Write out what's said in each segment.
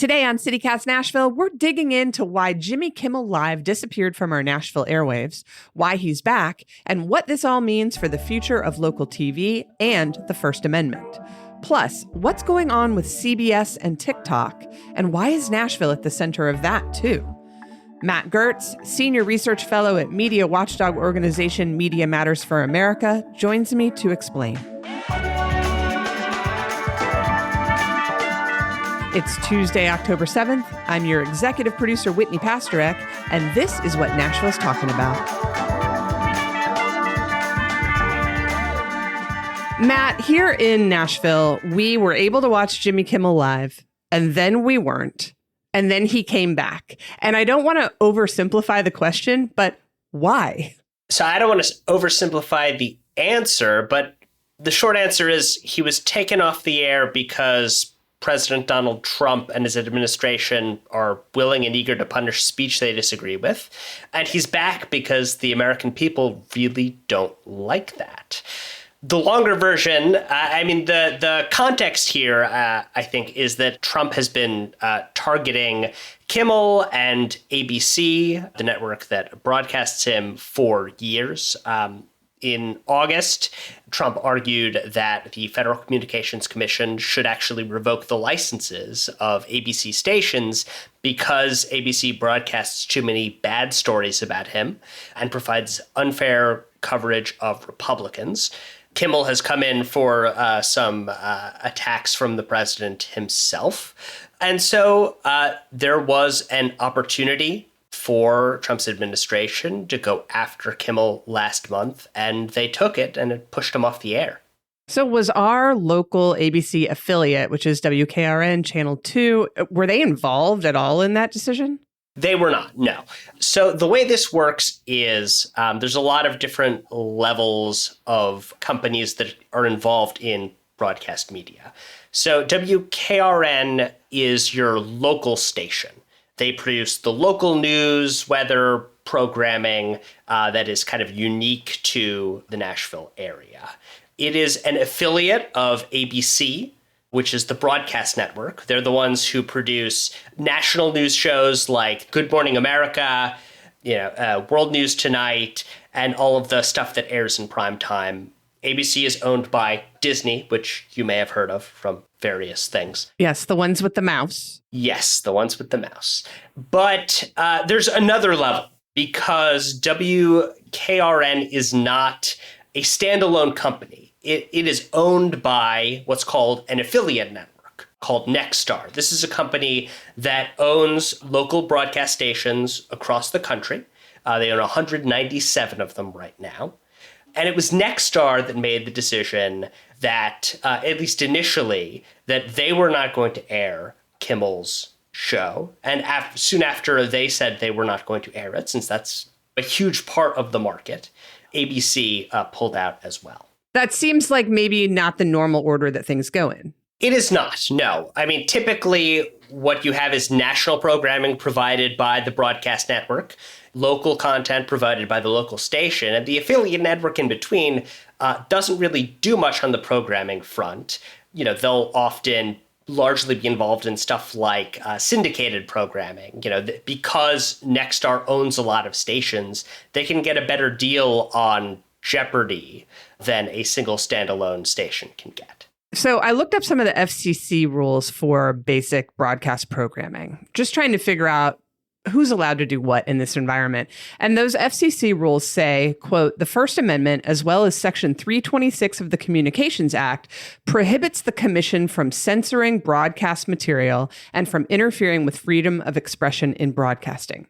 Today on CityCast Nashville, we're digging into why Jimmy Kimmel Live disappeared from our Nashville airwaves, why he's back, and what this all means for the future of local TV and the First Amendment. Plus, what's going on with CBS and TikTok, and why is Nashville at the center of that, too? Matt Gertz, Senior Research Fellow at media watchdog organization Media Matters for America, joins me to explain. It's Tuesday, October 7th. I'm your executive producer, Whitney Pastorek, and this is what Nashville's talking about. Matt, here in Nashville, we were able to watch Jimmy Kimmel Live, and then we weren't. And then he came back. And I don't want to oversimplify the question, but why? So I don't want to oversimplify the answer, but the short answer is he was taken off the air because President Donald Trump and his administration are willing and eager to punish speech they disagree with. And he's back because the American people really don't like that. The longer version, the context here, I think, is that Trump has been targeting Kimmel and ABC, the network that broadcasts him, for years. In August, Trump argued that the Federal Communications Commission should actually revoke the licenses of ABC stations because ABC broadcasts too many bad stories about him and provides unfair coverage of Republicans. Kimmel has come in for some attacks from the president himself. And so there was an opportunity for Trump's administration to go after Kimmel last month, and they took it and it pushed him off the air. So was our local ABC affiliate, which is WKRN Channel 2, were they involved at all in that decision? They were not, no. So the way this works is there's a lot of different levels of companies that are involved in broadcast media. So WKRN is your local station. They produce the local news, weather, programming that is kind of unique to the Nashville area. It is an affiliate of ABC, which is the broadcast network. They're the ones who produce national news shows like Good Morning America, World News Tonight, and all of the stuff that airs in prime time. ABC is owned by Disney, which you may have heard of from various things. Yes, the ones with the mouse. Yes, the ones with the mouse. But there's another level because WKRN is not a standalone company. It is owned by what's called an affiliate network called Nexstar. This is a company that owns local broadcast stations across the country. They own 197 of them right now. And it was Nexstar that made the decision that, at least initially, that they were not going to air Kimmel's show. And soon after they said they were not going to air it, since that's a huge part of the market, ABC pulled out as well. That seems like maybe not the normal order that things go in. It is not, no. I mean, typically what you have is national programming provided by the broadcast network, local content provided by the local station, and the affiliate network in between doesn't really do much on the programming front. They'll often largely be involved in stuff like syndicated programming. Because Nexstar owns a lot of stations, they can get a better deal on Jeopardy than a single standalone station can get. So I looked up some of the FCC rules for basic broadcast programming, just trying to figure out who's allowed to do what in this environment. And those FCC rules say, quote, the First Amendment, as well as Section 326 of the Communications Act, prohibits the commission from censoring broadcast material and from interfering with freedom of expression in broadcasting.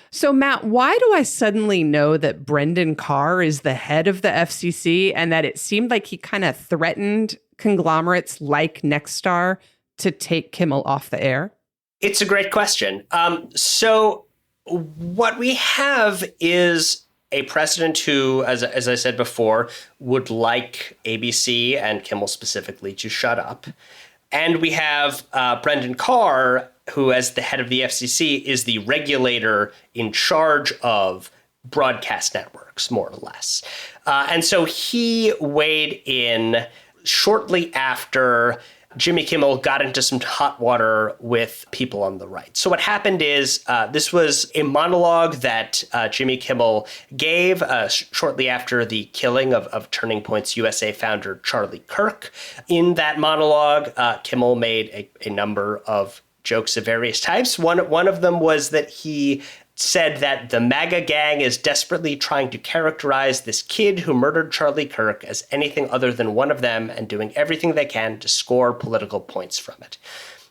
So, Matt, why do I suddenly know that Brendan Carr is the head of the FCC and that it seemed like he kind of threatened conglomerates like Nexstar to take Kimmel off the air? It's a great question. So what we have is a president who, as I said before, would like ABC and Kimmel specifically to shut up. And we have Brendan Carr, who, as the head of the FCC, is the regulator in charge of broadcast networks, more or less. And so he weighed in shortly after Jimmy Kimmel got into some hot water with people on the right. So what happened is this was a monologue that Jimmy Kimmel gave shortly after the killing of Turning Point's USA founder Charlie Kirk. In that monologue, Kimmel made a number of jokes of various types. One of them was that he said that the MAGA gang is desperately trying to characterize this kid who murdered Charlie Kirk as anything other than one of them and doing everything they can to score political points from it.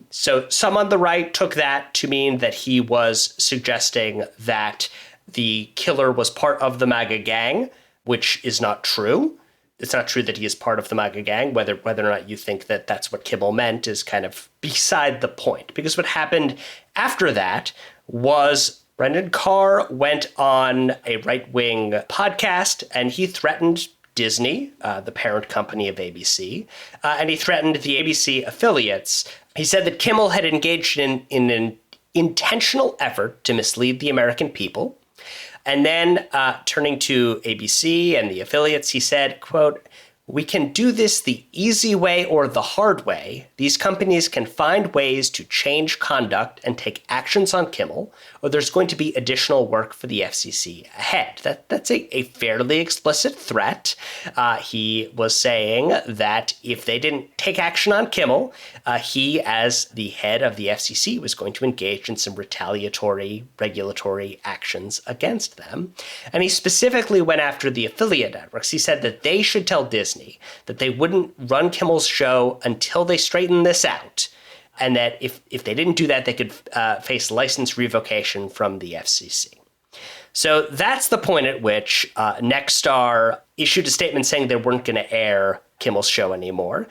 So some on the right took that to mean that he was suggesting that the killer was part of the MAGA gang, which is not true. It's not true that he is part of the MAGA gang. Whether or not you think that that's what Kimmel meant is kind of beside the point. Because what happened after that was Brendan Carr went on a right-wing podcast, and he threatened Disney, the parent company of ABC, and he threatened the ABC affiliates. He said that Kimmel had engaged in an intentional effort to mislead the American people. And then turning to ABC and the affiliates, he said, quote, "We can do this the easy way or the hard way. These companies can find ways to change conduct and take actions on Kimmel, or there's going to be additional work for the FCC ahead." That's a fairly explicit threat. He was saying that if they didn't take action on Kimmel, he, as the head of the FCC, was going to engage in some retaliatory regulatory actions against them. And he specifically went after the affiliate networks. He said that they should tell Disney that they wouldn't run Kimmel's show until they straighten this out, and that if they didn't do that, they could face license revocation from the FCC. So that's the point at which Nexstar issued a statement saying they weren't going to air Kimmel's show anymore.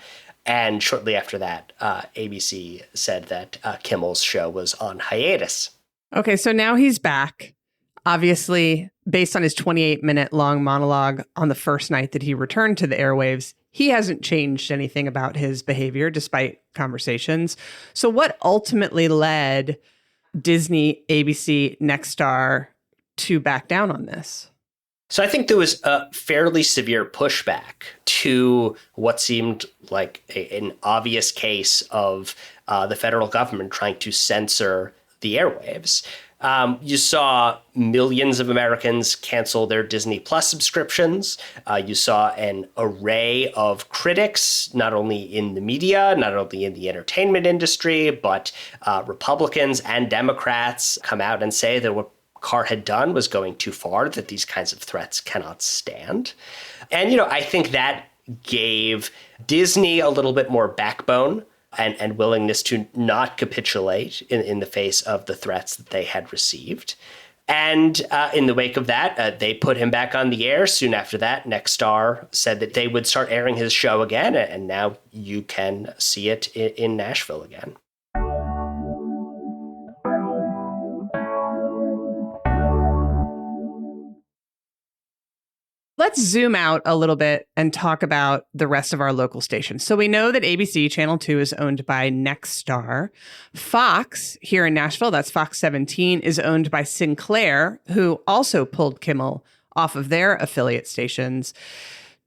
And shortly after that, ABC said that Kimmel's show was on hiatus. Okay, so now he's back. Obviously, based on his 28-minute long monologue on the first night that he returned to the airwaves, he hasn't changed anything about his behavior despite conversations. So what ultimately led Disney, ABC, Nexstar to back down on this? So I think there was a fairly severe pushback to what seemed like an obvious case of the federal government trying to censor the airwaves. You saw millions of Americans cancel their Disney Plus subscriptions. You saw an array of critics, not only in the media, not only in the entertainment industry, but Republicans and Democrats come out and say that what Carr had done was going too far, that these kinds of threats cannot stand. And, I think that gave Disney a little bit more backbone and willingness to not capitulate in the face of the threats that they had received. And in the wake of that, they put him back on the air. Soon after that, Nexstar said that they would start airing his show again, and now you can see it in Nashville again. Let's zoom out a little bit and talk about the rest of our local stations. So we know that ABC Channel 2 is owned by Nexstar. Fox here in Nashville, that's Fox 17, is owned by Sinclair, who also pulled Kimmel off of their affiliate stations.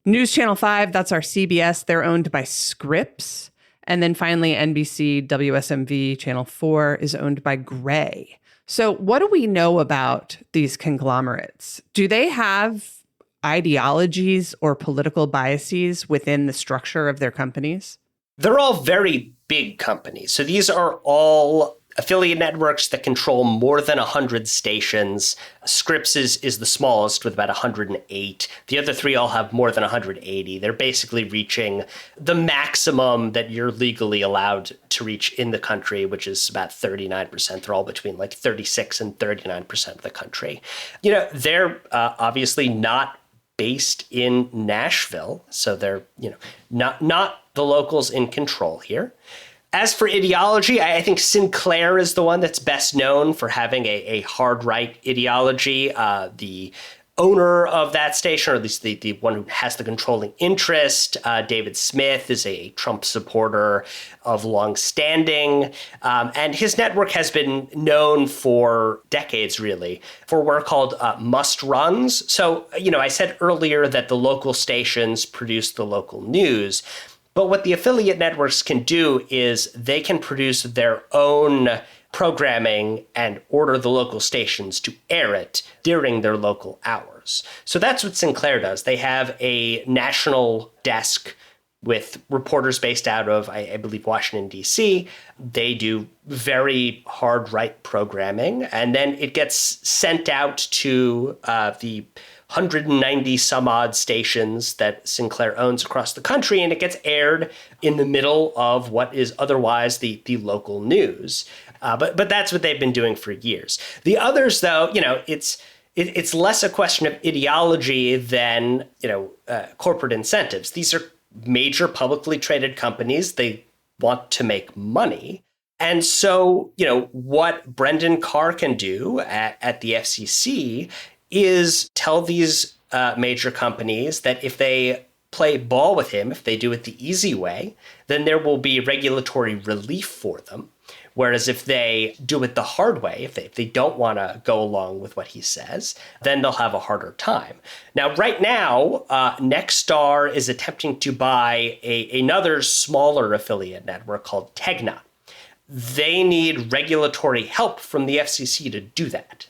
News Channel 5, that's our CBS, they're owned by Scripps. And then finally, NBC WSMV Channel 4 is owned by Gray. So what do we know about these conglomerates? Do they have ideologies or political biases within the structure of their companies? They're all very big companies. So these are all affiliate networks that control more than 100 stations. Scripps is the smallest with about 108. The other three all have more than 180. They're basically reaching the maximum that you're legally allowed to reach in the country, which is about 39%. They're all between like 36 and 39% of the country. They're obviously not based in Nashville, so they're not the locals in control here. As for ideology, I think Sinclair is the one that's best known for having a hard right ideology. The owner of that station, or at least the one who has the controlling interest, David Smith, is a Trump supporter of long standing. And his network has been known for decades, really, for what are called must runs. So, I said earlier that the local stations produce the local news. But what the affiliate networks can do is they can produce their own programming and order the local stations to air it during their local hours. So that's what Sinclair does. They have a national desk with reporters based out of, I believe, Washington, D.C. They do very hard right programming, and then it gets sent out to the 190 some odd stations that Sinclair owns across the country, and it gets aired in the middle of what is otherwise the local news. But that's what they've been doing for years. The others, though, it's less a question of ideology than corporate incentives. These are major publicly traded companies. They want to make money. And so, what Brendan Carr can do at the FCC is tell these major companies that if they play ball with him, if they do it the easy way, then there will be regulatory relief for them. Whereas if they do it the hard way, if they don't want to go along with what he says, then they'll have a harder time. Now, right now, Nexstar is attempting to buy another smaller affiliate network called Tegna. They need regulatory help from the FCC to do that.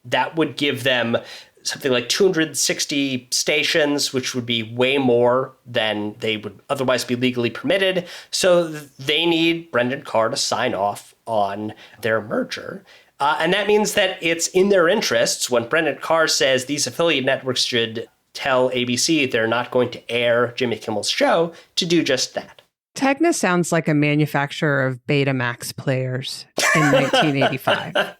That would give them something like 260 stations, which would be way more than they would otherwise be legally permitted. So they need Brendan Carr to sign off on their merger. And that means that it's in their interests when Brendan Carr says these affiliate networks should tell ABC they're not going to air Jimmy Kimmel's show to do just that. Tegna sounds like a manufacturer of Betamax players in 1985.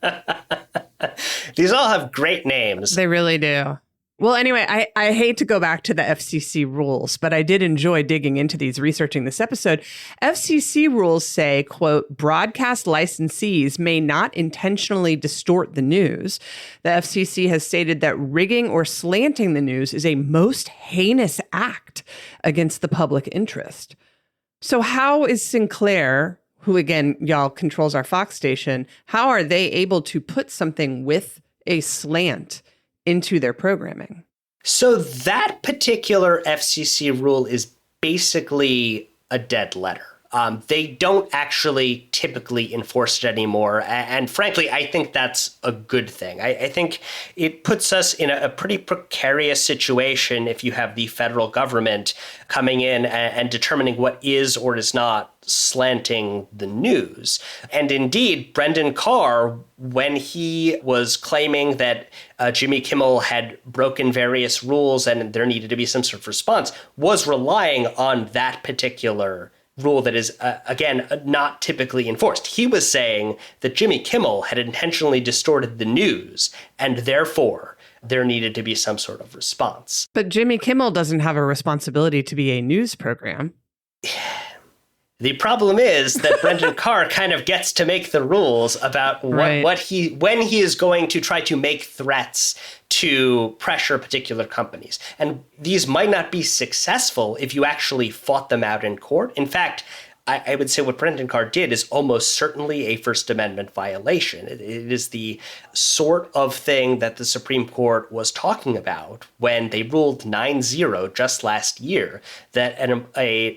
These all have great names. They really do. Well, anyway, I hate to go back to the FCC rules, but I did enjoy digging into these, researching this episode. FCC rules say, quote, broadcast licensees may not intentionally distort the news. The FCC has stated that rigging or slanting the news is a most heinous act against the public interest. So how is Sinclair, who, again, y'all, controls our Fox station, how are they able to put something with a slant into their programming? So that particular FCC rule is basically a dead letter. They don't actually typically enforce it anymore. And frankly, I think that's a good thing. I think it puts us in a pretty precarious situation if you have the federal government coming in and determining what is or is not slanting the news. And indeed, Brendan Carr, when he was claiming that Jimmy Kimmel had broken various rules and there needed to be some sort of response, was relying on that particular rule that is, again, not typically enforced. He was saying that Jimmy Kimmel had intentionally distorted the news, and therefore there needed to be some sort of response. But Jimmy Kimmel doesn't have a responsibility to be a news program. The problem is that Brendan Carr kind of gets to make the rules about when he is going to try to make threats to pressure particular companies. And these might not be successful if you actually fought them out in court. In fact, I would say what Brendan Carr did is almost certainly a First Amendment violation. It is the sort of thing that the Supreme Court was talking about when they ruled 9-0 just last year, that an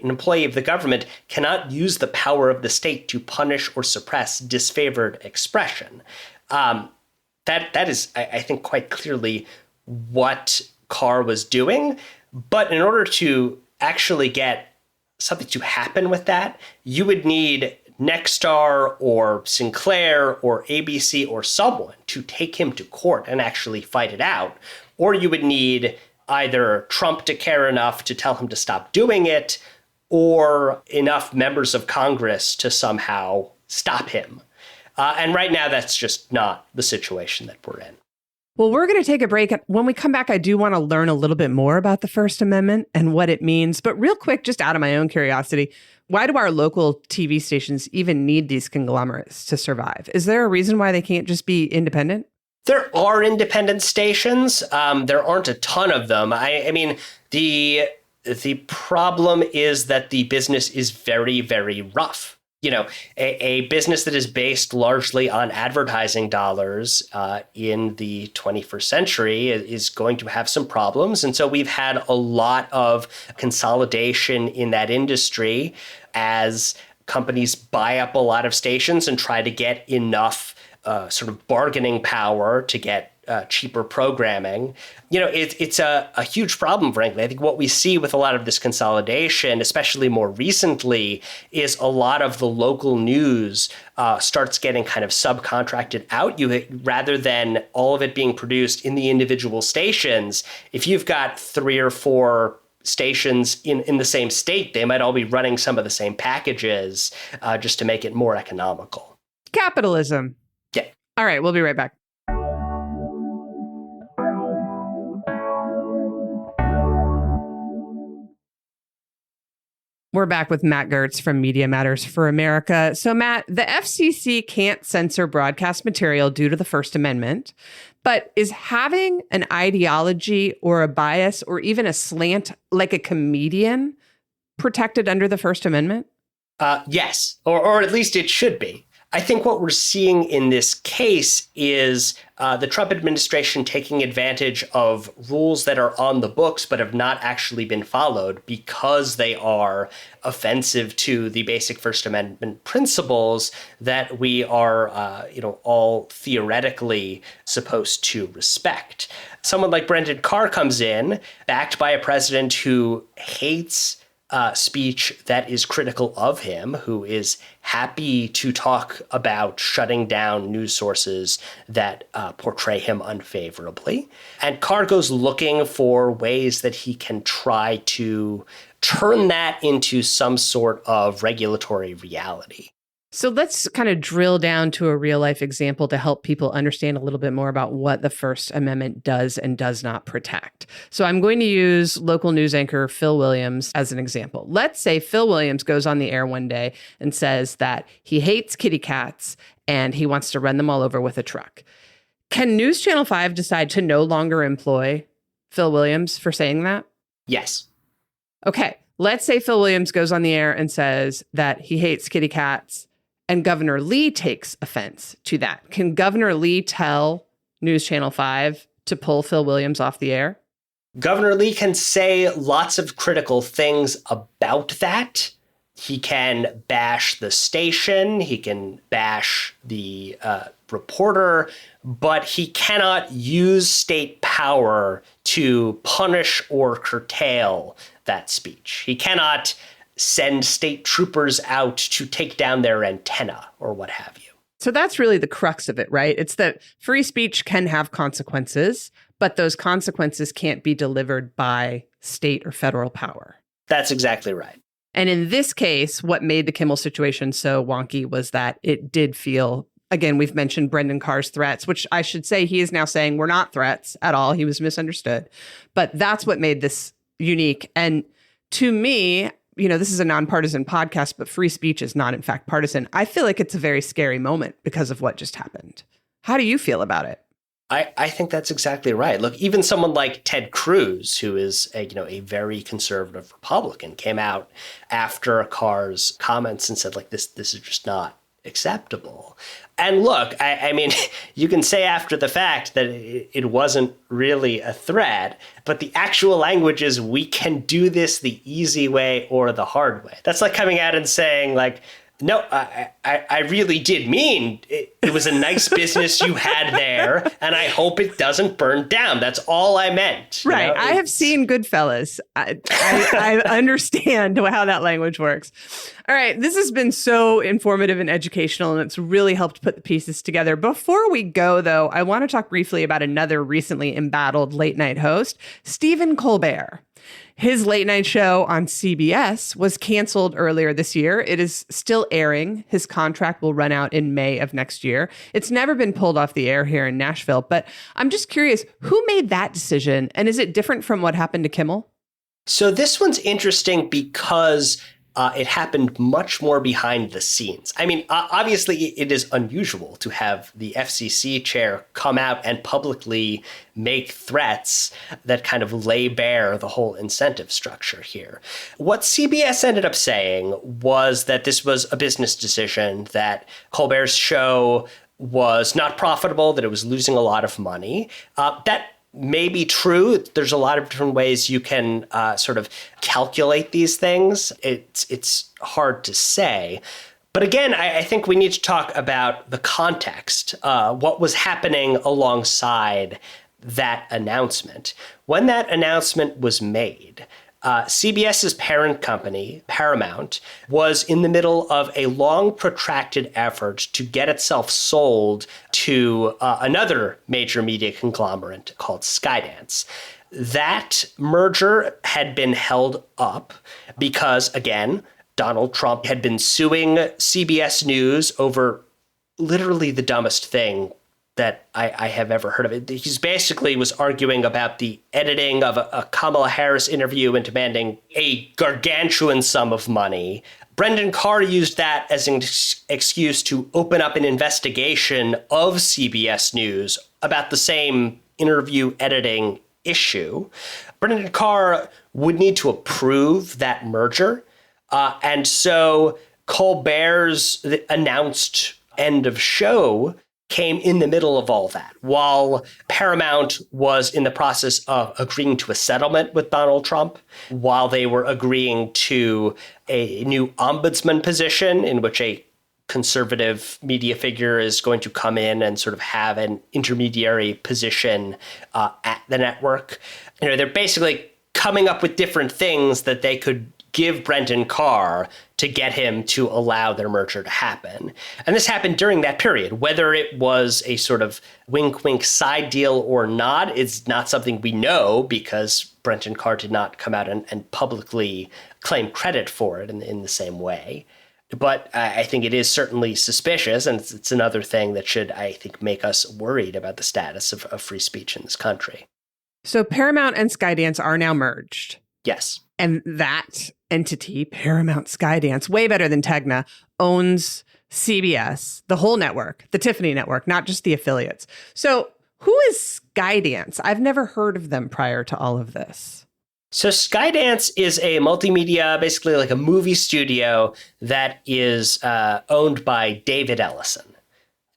employee of the government cannot use the power of the state to punish or suppress disfavored expression. That is, I think, quite clearly what Carr was doing. But in order to actually get something to happen with that, you would need Nexstar or Sinclair or ABC or someone to take him to court and actually fight it out. Or you would need either Trump to care enough to tell him to stop doing it, or enough members of Congress to somehow stop him. And right now, that's just not the situation that we're in. Well, we're going to take a break. When we come back, I do want to learn a little bit more about the First Amendment and what it means. But real quick, just out of my own curiosity, why do our local TV stations even need these conglomerates to survive? Is there a reason why they can't just be independent? There are independent stations. There aren't a ton of them. I mean, the problem is that the business is very, very rough. A business that is based largely on advertising dollars in the 21st century is going to have some problems. And so we've had a lot of consolidation in that industry as companies buy up a lot of stations and try to get enough sort of bargaining power to get cheaper programming. It's a huge problem, frankly. I think what we see with a lot of this consolidation, especially more recently, is a lot of the local news starts getting kind of subcontracted out. Rather than all of it being produced in the individual stations, if you've got 3 or 4 stations in the same state, they might all be running some of the same packages just to make it more economical. Capitalism. Yeah. All right, we'll be right back. We're back with Matt Gertz from Media Matters for America. So, Matt, the FCC can't censor broadcast material due to the First Amendment, but is having an ideology or a bias or even a slant like a comedian protected under the First Amendment? Yes, or at least it should be. I think what we're seeing in this case is the Trump administration taking advantage of rules that are on the books but have not actually been followed because they are offensive to the basic First Amendment principles that we are, all theoretically supposed to respect. Someone like Brendan Carr comes in, backed by a president who hates speech that is critical of him, who is happy to talk about shutting down news sources that portray him unfavorably. And Carr goes looking for ways that he can try to turn that into some sort of regulatory reality. So let's kind of drill down to a real life example to help people understand a little bit more about what the First Amendment does and does not protect. So I'm going to use local news anchor Phil Williams as an example. Let's say Phil Williams goes on the air one day and says that he hates kitty cats and he wants to run them all over with a truck. Can News Channel 5 decide to no longer employ Phil Williams for saying that? Yes. Okay. Let's say Phil Williams goes on the air and says that he hates kitty cats, and Governor Lee takes offense to that. Can Governor Lee tell News Channel 5 to pull Phil Williams off the air? Governor Lee can say lots of critical things about that. He can bash the station. He can bash the reporter, but he cannot use state power to punish or curtail that speech. He cannot send state troopers out to take down their antenna or what have you. So that's really the crux of it, right? It's that free speech can have consequences, but those consequences can't be delivered by state or federal power. That's exactly right. And in this case, what made the Kimmel situation so wonky was that it did feel, again, we've mentioned Brendan Carr's threats, which I should say he is now saying were not threats at all. He was misunderstood. But that's what made this unique. And to me, this is a nonpartisan podcast, but free speech is not, in fact, partisan. I feel like it's a very scary moment because of what just happened. How do you feel about it? I think that's exactly right. Look, even someone like Ted Cruz, who is a very conservative Republican, came out after Carr's comments and said, this is just not acceptable. And look, I mean, you can say after the fact that it wasn't really a threat, but the actual language is we can do this the easy way or the hard way. That's like coming out and saying no, I really did mean it was a nice business you had there, and I hope it doesn't burn down. That's all I meant. Right. I have seen Goodfellas. I understand how that language works. All right. This has been so informative and educational, and it's really helped put the pieces together. Before we go, though, I want to talk briefly about another recently embattled late night host, Stephen Colbert. His late night show on CBS was canceled earlier this year. It is still airing. His contract will run out in May of next year. It's never been pulled off the air here in Nashville, but I'm just curious, who made that decision? And is it different from what happened to Kimmel? So this one's interesting because it happened much more behind the scenes. I mean, obviously, it is unusual to have the FCC chair come out and publicly make threats that kind of lay bare the whole incentive structure here. What CBS ended up saying was that this was a business decision, that Colbert's show was not profitable, that it was losing a lot of money. That may be true. There's a lot of different ways you can sort of calculate these things. It's hard to say. But again, I think we need to talk about the context, what was happening alongside that announcement. When that announcement was made, CBS's parent company, Paramount, was in the middle of a long, protracted effort to get itself sold to another major media conglomerate called Skydance. That merger had been held up because, again, Donald Trump had been suing CBS News over literally the dumbest thing that I have ever heard of. He's basically was arguing about the editing of a Kamala Harris interview and demanding a gargantuan sum of money. Brendan Carr used that as an excuse to open up an investigation of CBS News about the same interview editing issue. Brendan Carr would need to approve that merger. And so Colbert's announced end of show came in the middle of all that, while Paramount was in the process of agreeing to a settlement with Donald Trump, while they were agreeing to a new ombudsman position in which a conservative media figure is going to come in and sort of have an intermediary position at the network. You know, they're basically coming up with different things that they could give Brendan Carr to get him to allow their merger to happen. And this happened during that period. Whether it was a sort of wink-wink side deal or not is not something we know, because Brendan Carr did not come out and publicly claim credit for it in the same way. But I think it is certainly suspicious, and it's another thing that should, I think, make us worried about the status of free speech in this country. So Paramount and Skydance are now merged. Yes. And that entity, Paramount Skydance, way better than Tegna, owns CBS, the whole network, the Tiffany network, not just the affiliates. So who is Skydance? I've never heard of them prior to all of this. So Skydance is a multimedia, basically like a movie studio that is owned by David Ellison.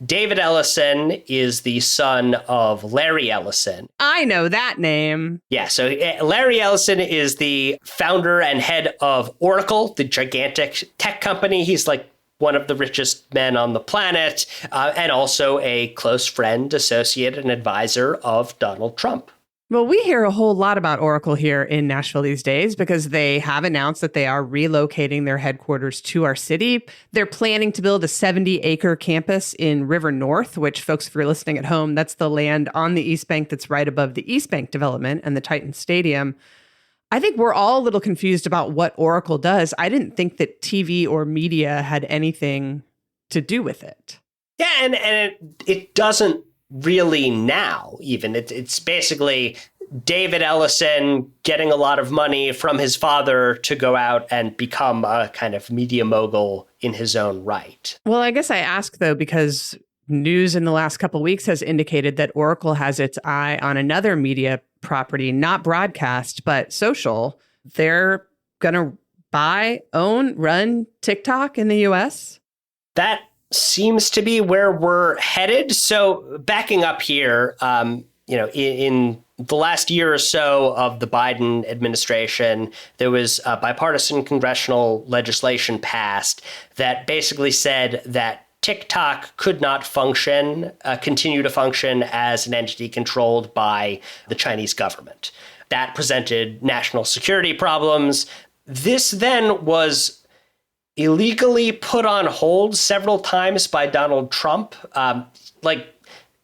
David Ellison is the son of Larry Ellison. I know that name. Yeah, so Larry Ellison is the founder and head of Oracle, the gigantic tech company. He's like one of the richest men on the planet, and also a close friend, associate, and advisor of Donald Trump. Well, we hear a whole lot about Oracle here in Nashville these days because they have announced that they are relocating their headquarters to our city. They're planning to build a 70-acre campus in River North, which, folks, if you're listening at home, that's the land on the East Bank that's right above the East Bank development and the Titan Stadium. I think we're all a little confused about what Oracle does. I didn't think that TV or media had anything to do with it. Yeah, and it doesn't really now, even. It's basically David Ellison getting a lot of money from his father to go out and become a kind of media mogul in his own right. Well, I guess I ask, though, because news in the last couple of weeks has indicated that Oracle has its eye on another media property, not broadcast, but social. They're going to buy, own, run TikTok in the U.S.? That seems to be where we're headed. So backing up here, in the last year or so of the Biden administration, there was bipartisan congressional legislation passed that basically said that TikTok could not continue to function as an entity controlled by the Chinese government. That presented national security problems. This then was illegally put on hold several times by Donald Trump.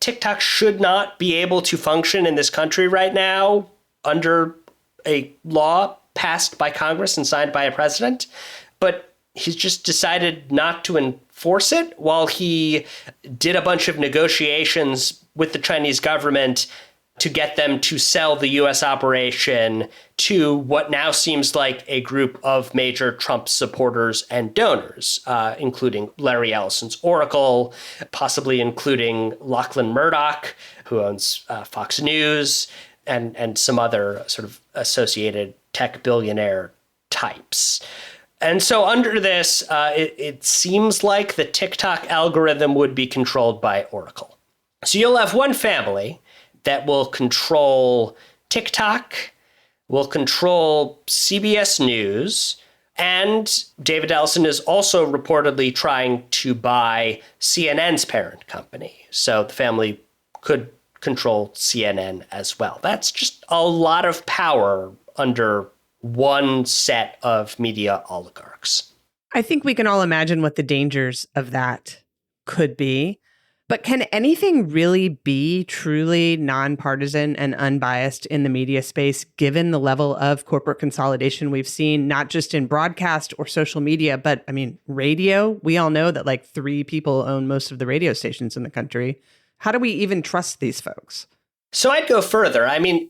TikTok should not be able to function in this country right now under a law passed by Congress and signed by a president. But he's just decided not to enforce it while he did a bunch of negotiations with the Chinese government to get them to sell the U.S. operation to what now seems like a group of major Trump supporters and donors, including Larry Ellison's Oracle, possibly including Lachlan Murdoch, who owns Fox News, and some other sort of associated tech billionaire types. And so under this, it seems like the TikTok algorithm would be controlled by Oracle. So you'll have one family that will control TikTok, will control CBS News, and David Ellison is also reportedly trying to buy CNN's parent company. So the family could control CNN as well. That's just a lot of power under one set of media oligarchs. I think we can all imagine what the dangers of that could be. But can anything really be truly nonpartisan and unbiased in the media space, given the level of corporate consolidation we've seen, not just in broadcast or social media, but I mean, radio? We all know that like 3 people own most of the radio stations in the country. How do we even trust these folks? So I'd go further. I mean,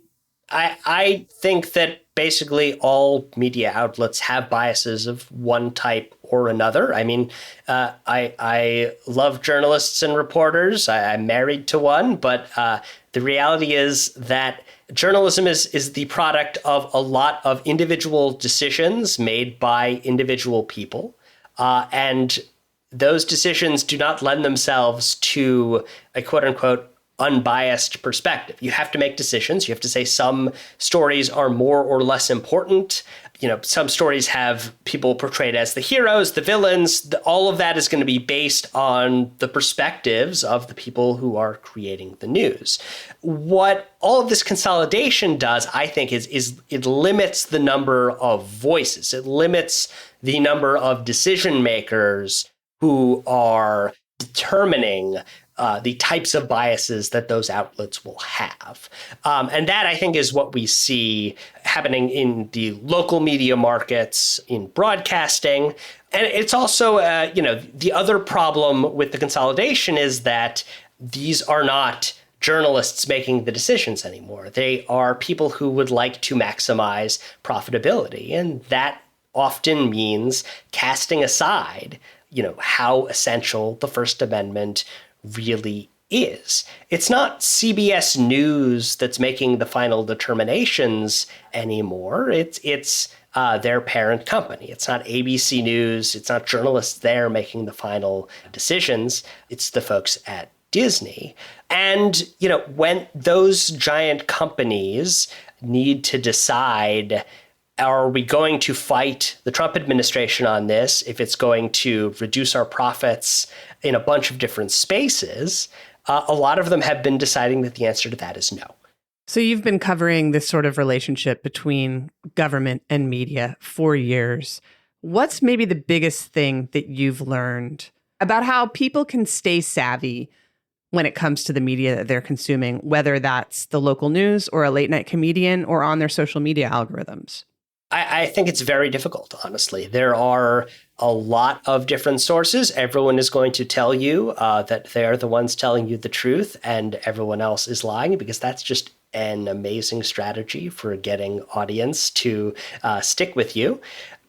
I think that basically all media outlets have biases of one type or another. I mean, I love journalists and reporters. I'm married to one, but the reality is that journalism is the product of a lot of individual decisions made by individual people. And those decisions do not lend themselves to a quote unquote unbiased perspective. You have to make decisions. You have to say some stories are more or less important. You know, some stories have people portrayed as the heroes, the villains. All of that is going to be based on the perspectives of the people who are creating the news. What all of this consolidation does, I think, is it limits the number of voices. It limits the number of decision makers who are determining the types of biases that those outlets will have. And that, I think, is what we see happening in the local media markets, in broadcasting. And it's also, the other problem with the consolidation is that these are not journalists making the decisions anymore. They are people who would like to maximize profitability. And that often means casting aside, how essential the First Amendment really is. It's not CBS News that's making the final determinations anymore. It's their parent company. It's not ABC News. It's not journalists there making the final decisions. It's the folks at Disney. And, when those giant companies need to decide, are we going to fight the Trump administration on this if it's going to reduce our profits in a bunch of different spaces? A lot of them have been deciding that the answer to that is no. So you've been covering this sort of relationship between government and media for years. What's maybe the biggest thing that you've learned about how people can stay savvy when it comes to the media that they're consuming, whether that's the local news or a late night comedian or on their social media algorithms? I think it's very difficult, honestly. There are a lot of different sources. Everyone is going to tell you that they're the ones telling you the truth and everyone else is lying, because that's just an amazing strategy for getting audience to stick with you.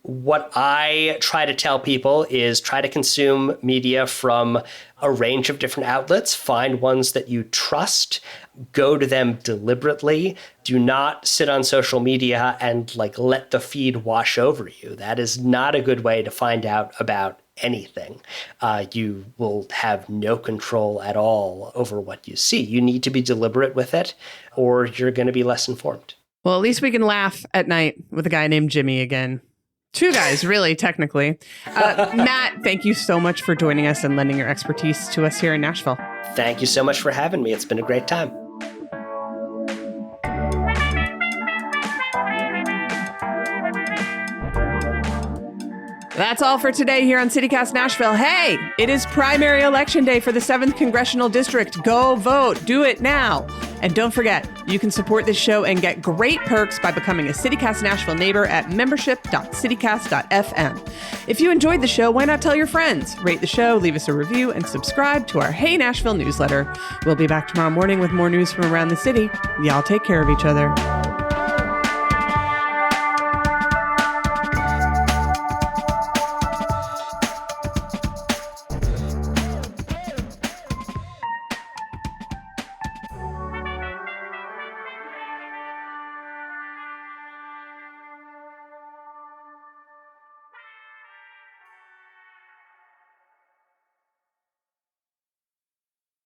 What I try to tell people is try to consume media from a range of different outlets. Find ones that you trust. Go to them deliberately. Do not sit on social media and let the feed wash over you. That is not a good way to find out about anything. You will have no control at all over what you see. You need to be deliberate with it, or you're going to be less informed. Well, at least we can laugh at night with a guy named Jimmy again. 2 guys, really, technically. Matt, thank you so much for joining us and lending your expertise to us here in Nashville. Thank you so much for having me. It's been a great time. That's all for today here on CityCast Nashville. Hey, it is primary election day for the 7th Congressional District. Go vote. Do it now. And don't forget, you can support this show and get great perks by becoming a CityCast Nashville neighbor at membership.citycast.fm. If you enjoyed the show, why not tell your friends? Rate the show, leave us a review, and subscribe to our Hey Nashville newsletter. We'll be back tomorrow morning with more news from around the city. Y'all take care of each other.